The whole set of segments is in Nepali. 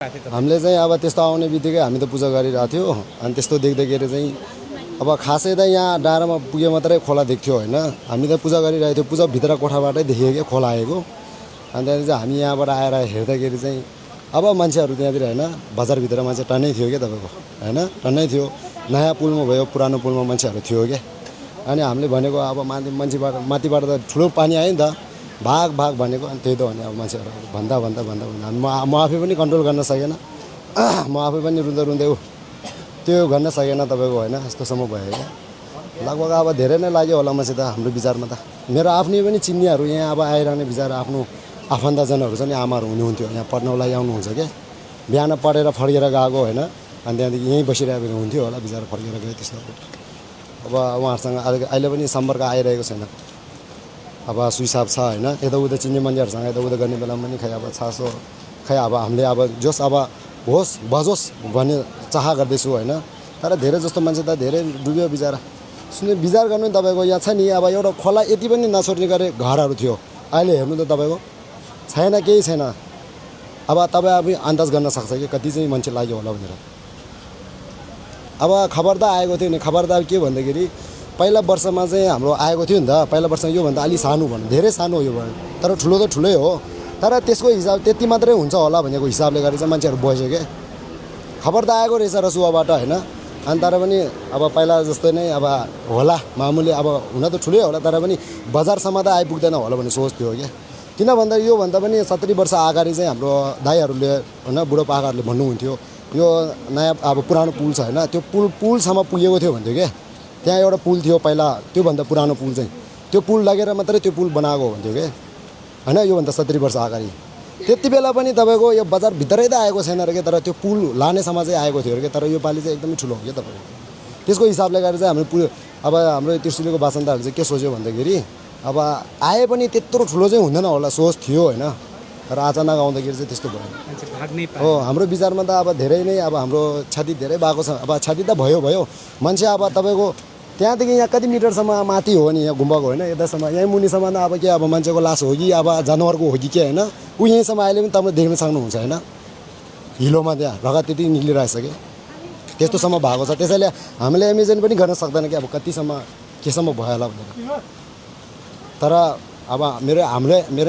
हामीले चाहिँ अब त्यस्तो आउने बित्तिकै हामी त पूजा गरिरहेको थियो अनि त्यस्तो देख्दाखेरि चाहिँ अब खासै त यहाँ डाँडामा पुगे मात्रै खोला देख्थ्यो होइन हामी त पूजा गरिरहेको थियो पूजा भित्र कोठाबाटै देखियो कि खोला आएको अनि त्यहाँदेखि चाहिँ हामी यहाँबाट आएर हेर्दाखेरि चाहिँ अब मान्छेहरू त्यहाँतिर होइन बजारभित्र मान्छे टन्नै थियो क्या तपाईँको होइन टन्नै थियो नयाँ पुलमा भयो पुरानो पुलमा मान्छेहरू थियो क्या अनि हामीले भनेको अब माथिबाट त ठुलो पानी आयो नि त भाग भनेको अनि त्यही त भने अब मान्छेहरू भन्दा म आफै पनि कन्ट्रोल गर्न सकेन म आफै पनि रुँदै त्यो गर्न सकेन तपाईँको होइन यस्तोसम्म भयो क्या लगभग अब धेरै नै लाग्यो होला मान्छे त हाम्रो विचारमा त मेरो आफ्नै पनि चिन्नेहरू यहाँ अब आइरहने विचार आफ्नो आफन्तजनहरू छ नि आमाहरू हुनुहुन्थ्यो यहाँ पढ्नको लागि आउनुहुन्छ क्या बिहान पढेर फर्केर गएको होइन अनि त्यहाँदेखि यहीँ बसिरहेको हुन्थ्यो होला बिचरा फर्केर गयो त्यस्तो अब उहाँहरूसँग अहिले पनि सम्पर्क आइरहेको छैन अब सुइसाब छ होइन यताउता चिन्ने मान्छेहरूसँग यताउता गर्ने बेलामा पनि खै अब छासो खै अब हामीले अब जोस् अब होस् बजोस् भन्ने चाह गर्दैछु होइन तर धेरै जस्तो मान्छे त धेरै डुब्यो बिचरा सुन्नु विचार गर्नु नि तपाईँको यहाँ छ नि अब एउटा खोला यति पनि नछोड्ने गरे घरहरू थियो अहिले हेर्नु त तपाईँको छैन केही छैन अब तपाईँ अब अन्दाज गर्न सक्छ कि कति चाहिँ मान्छे लाग्यो होला भनेर अब खबर त आएको थियो नि खबर त के भन्दाखेरि पहिला वर्षमा चाहिँ हाम्रो आएको थियो नि त पहिला वर्ष योभन्दा अलि सानो भन्नु धेरै सानो हो यो तर ठुलो त ठुलै हो तर त्यसको हिसाब त्यति मात्रै हुन्छ होला भनेको हिसाबले गर्दा चाहिँ मान्छेहरू बस्यो क्या खबर त आएको रहेछ रसुवाबाट होइन अनि तर पनि अब पहिला जस्तै नै अब होला मामुली अब हुन त ठुलै होला तर पनि बजारसम्म त आइपुग्दैन होला भन्ने सोच थियो क्या किन भन्दा योभन्दा पनि 70 वर्ष अगाडि चाहिँ हाम्रो दाइहरूले होइन बुढोपाकाहरूले भन्नुहुन्थ्यो यो नयाँ अब पुरानो पुल छ होइन त्यो पुलसम्म पुगेको थियो भन्थ्यो क्या त्यहाँ एउटा पुल थियो पहिला त्योभन्दा पुरानो पुल चाहिँ त्यो पुल लगेर मात्रै त्यो पुल बनाएको भन्थ्यो क्या होइन योभन्दा 70 वर्ष अगाडि त्यति बेला पनि तपाईँको यो बजारभित्रै त आएको छैन र क्या तर त्यो पुल लानेसम्म चाहिँ आएको थियो अरे क्या तर यो पालि चाहिँ एकदमै ठुलो हो क्या तपाईँको त्यसको हिसाबले गरेर चाहिँ हाम्रो अब हाम्रो त्रिशुलीको बासिन्दाहरू चाहिँ के सोच्यो भन्दाखेरि अब आए पनि त्यत्रो ठुलो चाहिँ हुँदैन होला सोच थियो होइन तर अचानक आउँदाखेरि चाहिँ त्यस्तो भयो हो हाम्रो विचारमा त अब धेरै नै अब हाम्रो क्षति धेरै भएको छ अब क्षति त भयो मान्छे अब तपाईँको त्यहाँदेखि यहाँ कति मिटरसम्म माथि हो नि यहाँ गुम्बाको होइन यतासम्म यहीँ मुनिसम्म अब के अब मान्छेको लास हो कि अब जनावरको हो कि के होइन ऊ यहीँसम्म अहिले पनि तपाईँले देख्न सक्नुहुन्छ होइन हिलोमा त्यहाँ रगत त्यति निक्लिरहेछ कि त्यस्तोसम्म भएको छ त्यसैले हामीले इमेजिन पनि गर्न सक्दैन कि अब कतिसम्म केसम्म भयो होला भनेर तर अब मेरै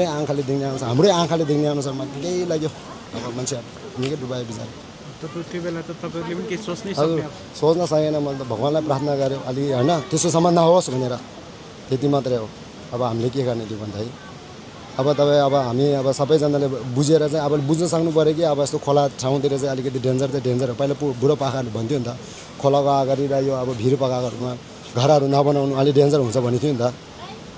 आँखाले देख्ने अनुसार हाम्रै आँखाले देख्ने अनुसार मलाई केही लाग्यो अब मान्छे निकै डुबायो बिचरा त्यो बेला त तपाईँले पनि केही सोच्न सकेन मैले त भगवान्लाई प्रार्थना गरेँ अलि होइन त्यस्तोसम्म नहोस् भनेर त्यति मात्रै हो अब हामीले के गर्ने त्यो भन्दाखेरि अब तपाईँ अब हामी अब सबैजनाले बुझेर चाहिँ अब बुझ्न सक्नु पऱ्यो कि अब यस्तो खोला ठाउँतिर चाहिँ अलिकति डेन्जर हो पहिला बुढोपाकाहरूले भन्थ्यो नि त खोलाको अगाडि र यो अब भिर पाकाहरूमा घरहरू नबनाउनु अलिक डेन्जर हुन्छ भन्ने थियो नि त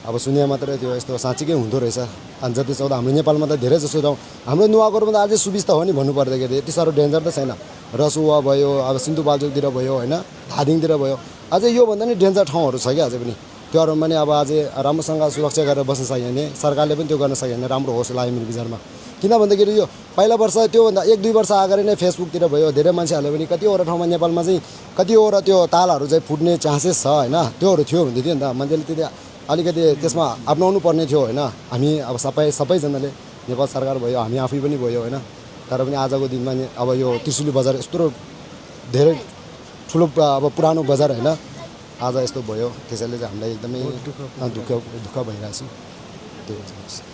अब सुने मात्रै थियो यस्तो साँच्चीकै हुँदो रहेछ अनि जति सक्दो हाम्रो नेपालमा त धेरै जस्तो ठाउँ हाम्रो नुवाकोटमा त अझै सुविस्ता हो नि भन्नु पर्दाखेरि यति साह्रो डेन्जर त छैन रसुवा भयो अब सिन्धुपाल्चोकतिर भयो होइन धादिङतिर भयो अझै योभन्दा नि डेन्जर ठाउँहरू छ क्या अझै पनि त्योहरूमा पनि अब अझै राम्रोसँग सुरक्षा गरेर बस्न सक्यो भने सरकारले पनि त्यो गर्न सक्यो भने राम्रो होस् लाग्यो मेरो विचारमा किन भन्दाखेरि यो पहिला वर्ष त्योभन्दा 1-2 वर्ष अगाडि नै फेसबुकतिर भयो धेरै मान्छेहरूले पनि कतिवटा ठाउँमा नेपालमा चाहिँ कतिवटा त्यो तालहरू चाहिँ फुट्ने चान्सेस छ होइन त्योहरू थियो भन्दै थियो नि त मान्छेले त्यति अलिकति त्यसमा अपनाउनु पर्ने थियो होइन हामी अब सबैजनाले नेपाल सरकार भयो हामी आफै पनि भयो होइन तर पनि आजको दिनमा अब यो त्रिशुली बजार यस्तो धेरै ठुलो अब पुरानो बजार होइन आज यस्तो भयो त्यसैले चाहिँ हामीलाई एकदमै दुःख भइरहेको छ त्यो